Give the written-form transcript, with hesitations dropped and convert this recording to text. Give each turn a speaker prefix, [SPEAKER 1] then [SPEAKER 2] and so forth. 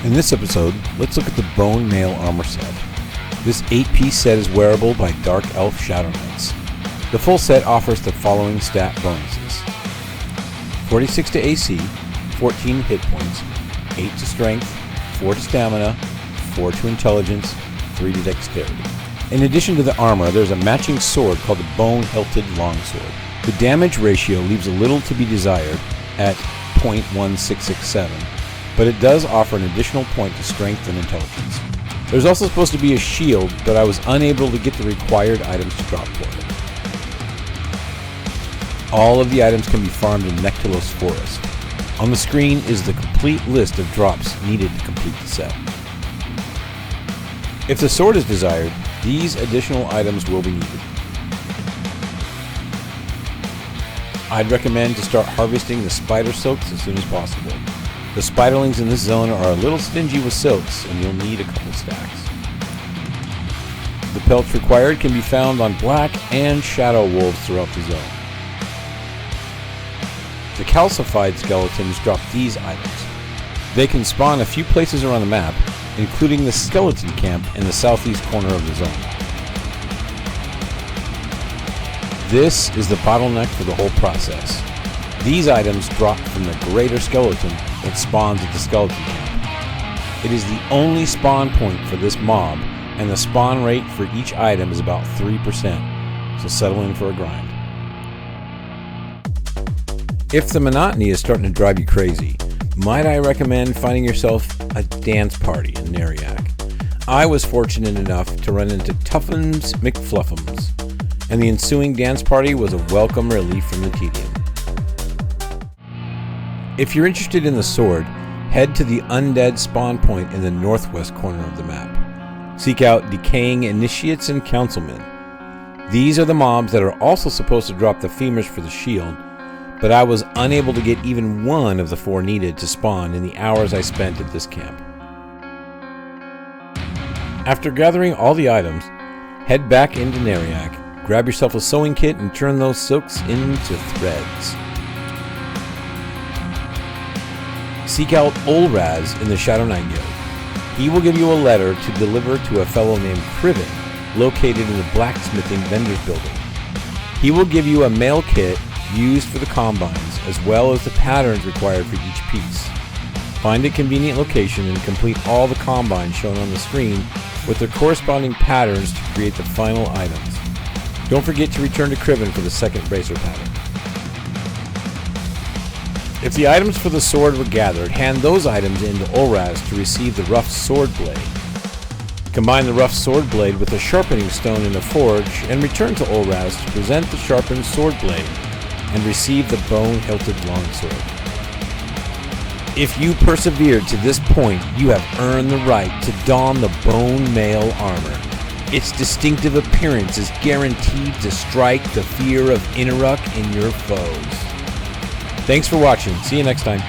[SPEAKER 1] In this episode, let's look at the Bone Mail Armor set. This 8-piece set is wearable by Dark Elf ShadowKnights. The full set offers the following stat bonuses: 46 to AC, 14 hit points, 8 to strength, 4 to stamina, 4 to intelligence, 3 to dexterity. In addition to the armor, there's a matching sword called the Bone-Hilted Longsword. The damage ratio leaves a little to be desired at 0.1667, but it does offer an additional point to strength and intelligence. There's also supposed to be a shield, but I was unable to get the required items to drop for it. All of the items can be farmed in Nectalos Forest. On the screen is the complete list of drops needed to complete the set. If the sword is desired, these additional items will be needed. I'd recommend to start harvesting the spider silks as soon as possible. The spiderlings in this zone are a little stingy with silks, and you'll need a couple stacks. The pelts required can be found on black and shadow wolves throughout the zone. The calcified skeletons drop these items. They can spawn a few places around the map, including the skeleton camp in the southeast corner of the zone. This is the bottleneck for the whole process. These items drop from the greater skeleton that spawns at the skeleton camp. It is the only spawn point for this mob, and the spawn rate for each item is about 3%, so settle in for a grind. If the monotony is starting to drive you crazy, might I recommend finding yourself a dance party in Neriak. I was fortunate enough to run into Tuffins McFluffums, and the ensuing dance party was a welcome relief from the tedium. If you're interested in the sword, head to the undead spawn point in the northwest corner of the map. Seek out decaying initiates and councilmen. These are the mobs that are also supposed to drop the femurs for the shield, but I was unable to get even one of the 4 needed to spawn in the hours I spent at this camp. After gathering all the items, head back into Neriak, grab yourself a sewing kit and turn those silks into threads. Seek out Olraz in the Shadow Knight Guild. He will give you a letter to deliver to a fellow named Criven, located in the blacksmithing vendors building. He will give you a mail kit used for the combines, as well as the patterns required for each piece. Find a convenient location and complete all the combines shown on the screen with their corresponding patterns to create the final items. Don't forget to return to Criven for the second bracer pattern. If the items for the sword were gathered, hand those items into Olraz to receive the rough sword blade. Combine the rough sword blade with a sharpening stone in a forge and return to Olraz to present the sharpened sword blade and receive the bone-hilted longsword. If you persevered to this point, you have earned the right to don the bone mail armor. Its distinctive appearance is guaranteed to strike the fear of Neriak in your foes. Thanks for watching. See you next time.